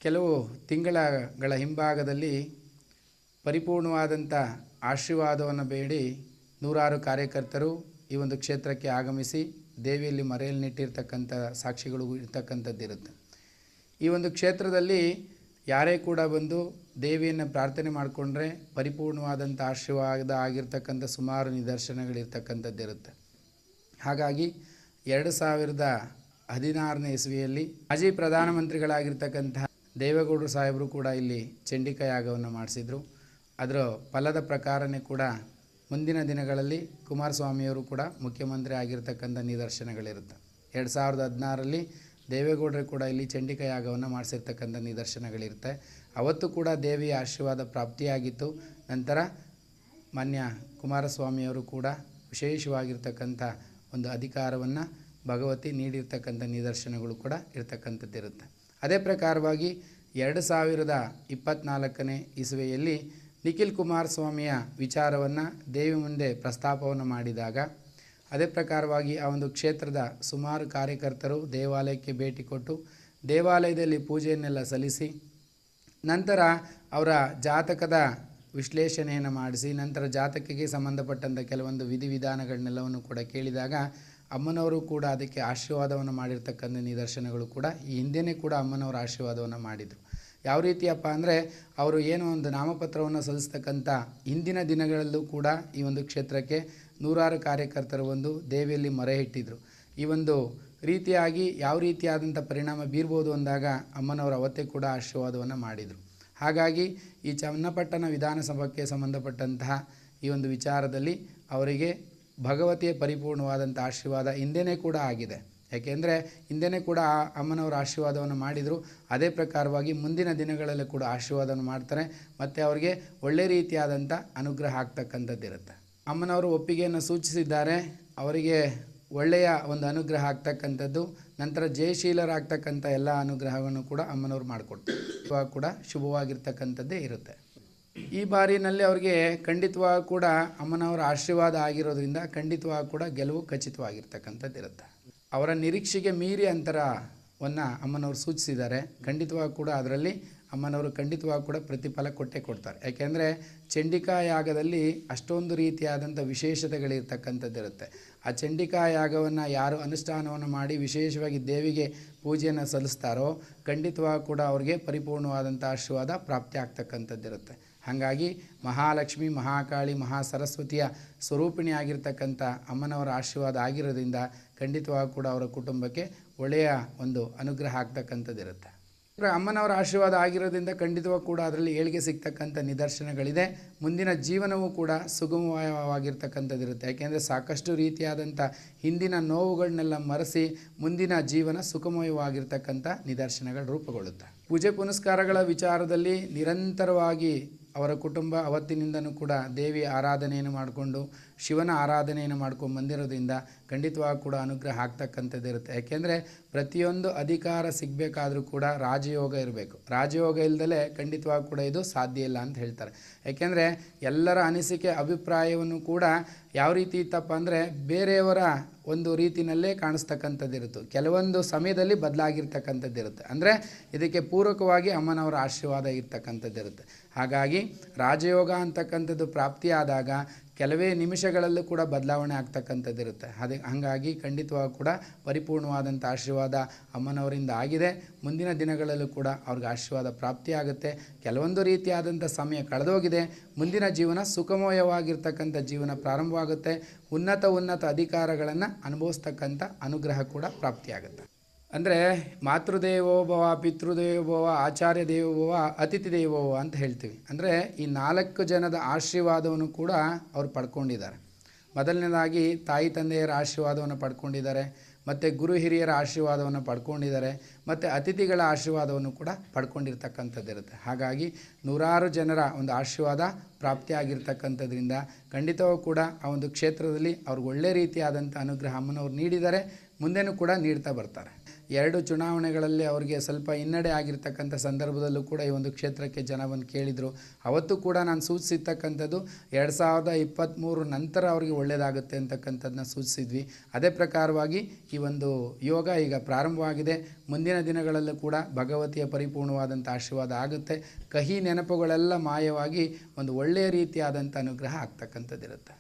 ಕೆಲವು ತಿಂಗಳ ಹಿಂಭಾಗದಲ್ಲಿ ಪರಿಪೂರ್ಣವಾದಂಥ ಆಶೀರ್ವಾದವನ್ನು ಬೇಡಿ ನೂರಾರು ಕಾರ್ಯಕರ್ತರು ಈ ಒಂದು ಕ್ಷೇತ್ರಕ್ಕೆ ಆಗಮಿಸಿ ದೇವಿಯಲ್ಲಿ ಮರೆಯಲ್ಲಿ ನಿಟ್ಟಿರ್ತಕ್ಕಂಥ ಸಾಕ್ಷಿಗಳು ಇರ್ತಕ್ಕಂಥದ್ದಿರುತ್ತೆ. ಈ ಒಂದು ಕ್ಷೇತ್ರದಲ್ಲಿ ಯಾರೇ ಕೂಡ ಬಂದು ದೇವಿಯನ್ನು ಪ್ರಾರ್ಥನೆ ಮಾಡಿಕೊಂಡ್ರೆ ಪರಿಪೂರ್ಣವಾದಂಥ ಆಶೀರ್ವಾದ ಆಗಿರ್ತಕ್ಕಂಥ ಸುಮಾರು ನಿದರ್ಶನಗಳಿರ್ತಕ್ಕಂಥದ್ದಿರುತ್ತೆ. ಹಾಗಾಗಿ 2016ನೇ ಇಸ್ವಿಯಲ್ಲಿ ಮಾಜಿ ಪ್ರಧಾನಮಂತ್ರಿಗಳಾಗಿರ್ತಕ್ಕಂತಹ ದೇವೇಗೌಡರು ಸಾಹೇಬರು ಕೂಡ ಇಲ್ಲಿ ಚಂಡಿಕಾ ಯಾಗವನ್ನು ಮಾಡಿಸಿದರು. ಅದರ ಫಲದ ಪ್ರಕಾರನೇ ಕೂಡ ಮುಂದಿನ ದಿನಗಳಲ್ಲಿ ಕುಮಾರಸ್ವಾಮಿಯವರು ಕೂಡ ಮುಖ್ಯಮಂತ್ರಿ ಆಗಿರ್ತಕ್ಕಂಥ ನಿದರ್ಶನಗಳಿರುತ್ತೆ. 2016ರಲ್ಲಿ ದೇವೇಗೌಡರು ಕೂಡ ಇಲ್ಲಿ ಚಂಡಿಕಾ ಯಾಗವನ್ನು ಮಾಡಿಸಿರ್ತಕ್ಕಂಥ ನಿದರ್ಶನಗಳಿರುತ್ತೆ. ಅವತ್ತು ಕೂಡ ದೇವಿಯ ಆಶೀರ್ವಾದ ಪ್ರಾಪ್ತಿಯಾಗಿತ್ತು. ನಂತರ ಮಾನ್ಯ ಕುಮಾರಸ್ವಾಮಿಯವರು ಕೂಡ ವಿಶೇಷವಾಗಿರ್ತಕ್ಕಂಥ ಒಂದು ಅಧಿಕಾರವನ್ನು ಭಗವತಿ ನೀಡಿರ್ತಕ್ಕಂಥ ನಿದರ್ಶನಗಳು ಕೂಡ ಇರ್ತಕ್ಕಂಥದ್ದಿರುತ್ತೆ. ಅದೇ ಪ್ರಕಾರವಾಗಿ 2024ನೇ ಇಸವಿಯಲ್ಲಿ ನಿಖಿಲ್ ಕುಮಾರಸ್ವಾಮಿಯ ವಿಚಾರವನ್ನು ದೇವಿ ಮುಂದೆ ಪ್ರಸ್ತಾಪವನ್ನು ಮಾಡಿದಾಗ ಅದೇ ಪ್ರಕಾರವಾಗಿ ಆ ಒಂದು ಕ್ಷೇತ್ರದ ಸುಮಾರು ಕಾರ್ಯಕರ್ತರು ದೇವಾಲಯಕ್ಕೆ ಭೇಟಿ ಕೊಟ್ಟು ದೇವಾಲಯದಲ್ಲಿ ಪೂಜೆಯನ್ನೆಲ್ಲ ಸಲ್ಲಿಸಿ ನಂತರ ಅವರ ಜಾತಕದ ವಿಶ್ಲೇಷಣೆಯನ್ನು ಮಾಡಿಸಿ ನಂತರ ಜಾತಕಕ್ಕೆ ಸಂಬಂಧಪಟ್ಟಂಥ ಕೆಲವೊಂದು ವಿಧಿವಿಧಾನಗಳನ್ನೆಲ್ಲವನ್ನು ಕೂಡ ಕೇಳಿದಾಗ ಅಮ್ಮನವರು ಕೂಡ ಅದಕ್ಕೆ ಆಶೀರ್ವಾದವನ್ನು ಮಾಡಿರ್ತಕ್ಕಂಥ ನಿದರ್ಶನಗಳು ಕೂಡ ಈ ಹಿಂದೆಯೇ ಕೂಡ ಅಮ್ಮನವರ ಆಶೀರ್ವಾದವನ್ನು ಮಾಡಿದರು. ಯಾವ ರೀತಿಯಪ್ಪ ಅಂದರೆ ಅವರು ಏನೋ ಒಂದು ನಾಮಪತ್ರವನ್ನು ಸಲ್ಲಿಸ್ತಕ್ಕಂಥ ಹಿಂದಿನ ದಿನಗಳಲ್ಲೂ ಕೂಡ ಈ ಒಂದು ಕ್ಷೇತ್ರಕ್ಕೆ ನೂರಾರು ಕಾರ್ಯಕರ್ತರು ಒಂದು ದೇವಿಯಲ್ಲಿ ಮೊರೆ ಇಟ್ಟಿದ್ದರು. ಈ ಒಂದು ರೀತಿಯಾಗಿ ಯಾವ ರೀತಿಯಾದಂಥ ಪರಿಣಾಮ ಬೀರ್ಬೋದು ಅಂದಾಗ ಅಮ್ಮನವರು ಅವತ್ತೇ ಕೂಡ ಆಶೀರ್ವಾದವನ್ನು ಮಾಡಿದರು. ಹಾಗಾಗಿ ಈ ಚನ್ನಪಟ್ಟಣ ವಿಧಾನಸಭೆಗೆ ಸಂಬಂಧಪಟ್ಟಂತಹ ಈ ಒಂದು ವಿಚಾರದಲ್ಲಿ ಅವರಿಗೆ ಭಗವತಿಯ ಪರಿಪೂರ್ಣವಾದಂಥ ಆಶೀರ್ವಾದ ಹಿಂದೆಯೇ ಕೂಡ ಆಗಿದೆ. ಯಾಕೆಂದರೆ ಹಿಂದೆಯೇ ಕೂಡ ಆ ಅಮ್ಮನವರ ಆಶೀರ್ವಾದವನ್ನು ಮಾಡಿದರು. ಅದೇ ಪ್ರಕಾರವಾಗಿ ಮುಂದಿನ ದಿನಗಳಲ್ಲಿ ಕೂಡ ಆಶೀರ್ವಾದವನ್ನು ಮಾಡ್ತಾರೆ ಮತ್ತು ಅವರಿಗೆ ಒಳ್ಳೆ ರೀತಿಯಾದಂಥ ಅನುಗ್ರಹ ಆಗ್ತಕ್ಕಂಥದ್ದಿರುತ್ತೆ. ಅಮ್ಮನವರು ಒಪ್ಪಿಗೆಯನ್ನು ಸೂಚಿಸಿದ್ದಾರೆ. ಅವರಿಗೆ ಒಳ್ಳೆಯ ಒಂದು ಅನುಗ್ರಹ ಆಗ್ತಕ್ಕಂಥದ್ದು ನಂತರ ಜಯಶೀಲರಾಗ್ತಕ್ಕಂಥ ಎಲ್ಲ ಅನುಗ್ರಹವನ್ನು ಕೂಡ ಅಮ್ಮನವರು ಮಾಡಿಕೊಡ್ತಾರೆ. ಕೂಡ ಶುಭವಾಗಿರ್ತಕ್ಕಂಥದ್ದೇ ಇರುತ್ತೆ. ಈ ಬಾರಿನಲ್ಲಿ ಅವರಿಗೆ ಖಂಡಿತವಾಗಿ ಕೂಡ ಅಮ್ಮನವರ ಆಶೀರ್ವಾದ ಆಗಿರೋದ್ರಿಂದ ಖಂಡಿತವಾಗಿ ಕೂಡ ಗೆಲುವು ಖಚಿತವಾಗಿರ್ತಕ್ಕಂಥದ್ದಿರುತ್ತೆ. ಅವರ ನಿರೀಕ್ಷೆಗೆ ಮೀರಿ ಅಂತರವನ್ನು ಅಮ್ಮನವರು ಸೂಚಿಸಿದ್ದಾರೆ. ಖಂಡಿತವಾಗಿ ಕೂಡ ಅದರಲ್ಲಿ ಅಮ್ಮನವರು ಖಂಡಿತವಾಗಿ ಕೂಡ ಪ್ರತಿಫಲ ಕೊಟ್ಟೇ ಕೊಡ್ತಾರೆ. ಯಾಕೆಂದರೆ ಚಂಡಿಕಾ ಯಾಗದಲ್ಲಿ ಅಷ್ಟೊಂದು ರೀತಿಯಾದಂಥ ವಿಶೇಷತೆಗಳಿರ್ತಕ್ಕಂಥದ್ದಿರುತ್ತೆ. ಆ ಚಂಡಿಕಾ ಯಾಗವನ್ನು ಯಾರು ಅನುಷ್ಠಾನವನ್ನು ಮಾಡಿ ವಿಶೇಷವಾಗಿ ದೇವಿಗೆ ಪೂಜೆಯನ್ನು ಸಲ್ಲಿಸ್ತಾರೋ ಖಂಡಿತವಾಗಿ ಕೂಡ ಅವ್ರಿಗೆ ಪರಿಪೂರ್ಣವಾದಂಥ ಆಶೀರ್ವಾದ ಪ್ರಾಪ್ತಿ ಆಗ್ತಕ್ಕಂಥದ್ದಿರುತ್ತೆ. ಹಾಗಾಗಿ ಮಹಾಲಕ್ಷ್ಮಿ, ಮಹಾಕಾಳಿ, ಮಹಾಸರಸ್ವತಿಯ ಸ್ವರೂಪಿಣಿ ಆಗಿರ್ತಕ್ಕಂಥ ಅಮ್ಮನವರ ಆಶೀರ್ವಾದ ಆಗಿರೋದ್ರಿಂದ ಖಂಡಿತವಾಗಿ ಕೂಡ ಅವರ ಕುಟುಂಬಕ್ಕೆ ಒಳ್ಳೆಯ ಒಂದು ಅನುಗ್ರಹ ಆಗ್ತಕ್ಕಂಥದ್ದಿರುತ್ತೆ. ಅಮ್ಮನವರ ಆಶೀರ್ವಾದ ಆಗಿರೋದ್ರಿಂದ ಖಂಡಿತವಾಗಿ ಕೂಡ ಅದರಲ್ಲಿ ಏಳಿಗೆ ಸಿಗ್ತಕ್ಕಂಥ ನಿದರ್ಶನಗಳಿದೆ. ಮುಂದಿನ ಜೀವನವೂ ಕೂಡ ಸುಗಮವಾಗಿರ್ತಕ್ಕಂಥದ್ದಿರುತ್ತೆ. ಯಾಕೆಂದರೆ ಸಾಕಷ್ಟು ರೀತಿಯಾದಂಥ ಹಿಂದಿನ ನೋವುಗಳನ್ನೆಲ್ಲ ಮರೆಸಿ ಮುಂದಿನ ಜೀವನ ಸುಖಮಯವಾಗಿರ್ತಕ್ಕಂಥ ನಿದರ್ಶನಗಳು ರೂಪುಗೊಳ್ಳುತ್ತೆ. ಪೂಜೆ ಪುನಸ್ಕಾರಗಳ ವಿಚಾರದಲ್ಲಿ ನಿರಂತರವಾಗಿ ಅವರ ಕುಟುಂಬ ಅವತ್ತಿನಿಂದನೂ ಕೂಡ ದೇವಿ ಆರಾಧನೆಯನ್ನು ಮಾಡಿಕೊಂಡು ಶಿವನ ಆರಾಧನೆಯನ್ನು ಮಾಡ್ಕೊಂಡು ಬಂದಿರೋದ್ರಿಂದ ಖಂಡಿತವಾಗಿ ಕೂಡ ಅನುಗ್ರಹ ಆಗ್ತಕ್ಕಂಥದ್ದಿರುತ್ತೆ. ಯಾಕೆಂದರೆ ಪ್ರತಿಯೊಂದು ಅಧಿಕಾರ ಸಿಗಬೇಕಾದ್ರೂ ಕೂಡ ರಾಜಯೋಗ ಇರಬೇಕು. ರಾಜಯೋಗ ಇಲ್ಲದಲೇ ಖಂಡಿತವಾಗಿ ಕೂಡ ಇದು ಸಾಧ್ಯ ಇಲ್ಲ ಅಂತ ಹೇಳ್ತಾರೆ. ಯಾಕೆಂದರೆ ಎಲ್ಲರ ಅನಿಸಿಕೆ ಅಭಿಪ್ರಾಯವನ್ನು ಕೂಡ ಯಾವ ರೀತಿ ಇತ್ತಪ್ಪ ಅಂದರೆ ಬೇರೆಯವರ ಒಂದು ರೀತಿಯಲ್ಲೇ ಕಾಣಿಸ್ತಕ್ಕಂಥದ್ದಿರುತ್ತೆ. ಕೆಲವೊಂದು ಸಮಯದಲ್ಲಿ ಬದಲಾಗಿರ್ತಕ್ಕಂಥದ್ದಿರುತ್ತೆ. ಅಂದರೆ ಇದಕ್ಕೆ ಪೂರಕವಾಗಿ ಅಮ್ಮನವರ ಆಶೀರ್ವಾದ ಇರ್ತಕ್ಕಂಥದ್ದಿರುತ್ತೆ. ಹಾಗಾಗಿ ರಾಜಯೋಗ ಅಂತಕ್ಕಂಥದ್ದು ಪ್ರಾಪ್ತಿಯಾದಾಗ ಕೆಲವೇ ನಿಮಿಷಗಳಲ್ಲೂ ಕೂಡ ಬದಲಾವಣೆ ಆಗ್ತಕ್ಕಂಥದ್ದಿರುತ್ತೆ. ಹಾಗಾಗಿ ಖಂಡಿತವಾಗಿ ಕೂಡ ಪರಿಪೂರ್ಣವಾದಂಥ ಆಶೀರ್ವಾದ ಅಮ್ಮನವರಿಂದ ಆಗಿದೆ. ಮುಂದಿನ ದಿನಗಳಲ್ಲೂ ಕೂಡ ಅವ್ರಿಗೆ ಆಶೀರ್ವಾದ ಪ್ರಾಪ್ತಿಯಾಗುತ್ತೆ. ಕೆಲವೊಂದು ರೀತಿಯಾದಂಥ ಸಮಯ ಕಳೆದೋಗಿದೆ. ಮುಂದಿನ ಜೀವನ ಸುಖಮಯವಾಗಿರ್ತಕ್ಕಂಥ ಜೀವನ ಪ್ರಾರಂಭವಾಗುತ್ತೆ. ಉನ್ನತ ಅಧಿಕಾರಗಳನ್ನು ಅನುಭವಿಸ್ತಕ್ಕಂಥ ಅನುಗ್ರಹ ಕೂಡ ಪ್ರಾಪ್ತಿಯಾಗುತ್ತೆ. ಅಂದರೆ ಮಾತೃದೇವೋಭವ, ಪಿತೃದೇವೋಭವ, ಆಚಾರ್ಯ ದೇವೋಭವ, ಅತಿಥಿ ದೇವೋಭವ ಅಂತ ಹೇಳ್ತೀವಿ. ಅಂದರೆ ಈ 4 ಜನದ ಆಶೀರ್ವಾದವನ್ನು ಕೂಡ ಅವರು ಪಡ್ಕೊಂಡಿದ್ದಾರೆ. ಮೊದಲನೇದಾಗಿ ತಾಯಿ ತಂದೆಯರ ಆಶೀರ್ವಾದವನ್ನು ಪಡ್ಕೊಂಡಿದ್ದಾರೆ, ಮತ್ತು ಗುರು ಹಿರಿಯರ ಆಶೀರ್ವಾದವನ್ನು ಪಡ್ಕೊಂಡಿದ್ದಾರೆ, ಮತ್ತು ಅತಿಥಿಗಳ ಆಶೀರ್ವಾದವನ್ನು ಕೂಡ ಪಡ್ಕೊಂಡಿರ್ತಕ್ಕಂಥದ್ದಿರುತ್ತೆ. ಹಾಗಾಗಿ ನೂರಾರು ಜನರ ಒಂದು ಆಶೀರ್ವಾದ ಪ್ರಾಪ್ತಿಯಾಗಿರ್ತಕ್ಕಂಥದ್ರಿಂದ ಖಂಡಿತವೂ ಕೂಡ ಆ ಒಂದು ಕ್ಷೇತ್ರದಲ್ಲಿ ಅವ್ರಿಗೆ ಒಳ್ಳೆ ರೀತಿಯಾದಂಥ ಅನುಗ್ರಹ ಅಮ್ಮನವ್ರು ನೀಡಿದ್ದಾರೆ, ಮುಂದೆನೂ ಕೂಡ ನೀಡ್ತಾ ಬರ್ತಾರೆ. 2 ಚುನಾವಣೆಗಳಲ್ಲಿ ಅವರಿಗೆ ಸ್ವಲ್ಪ ಹಿನ್ನಡೆ ಆಗಿರ್ತಕ್ಕಂಥ ಸಂದರ್ಭದಲ್ಲೂ ಕೂಡ ಈ ಒಂದು ಕ್ಷೇತ್ರಕ್ಕೆ ಜನ ಬಂದು ಕೇಳಿದರು. ಅವತ್ತು ಕೂಡ ನಾನು ಸೂಚಿಸಿರ್ತಕ್ಕಂಥದ್ದು 2023 ನಂತರ ಅವರಿಗೆ ಒಳ್ಳೆಯದಾಗುತ್ತೆ ಅಂತಕ್ಕಂಥದ್ದನ್ನ ಸೂಚಿಸಿದ್ವಿ. ಅದೇ ಪ್ರಕಾರವಾಗಿ ಈ ಒಂದು ಯೋಗ ಈಗ ಪ್ರಾರಂಭವಾಗಿದೆ. ಮುಂದಿನ ದಿನಗಳಲ್ಲೂ ಕೂಡ ಭಗವತಿಯ ಪರಿಪೂರ್ಣವಾದಂಥ ಆಶೀರ್ವಾದ ಆಗುತ್ತೆ. ಕಹಿ ನೆನಪುಗಳೆಲ್ಲ ಮಾಯವಾಗಿ ಒಂದು ಒಳ್ಳೆಯ ರೀತಿಯಾದಂಥ ಅನುಗ್ರಹ ಆಗ್ತಕ್ಕಂಥದ್ದಿರುತ್ತೆ.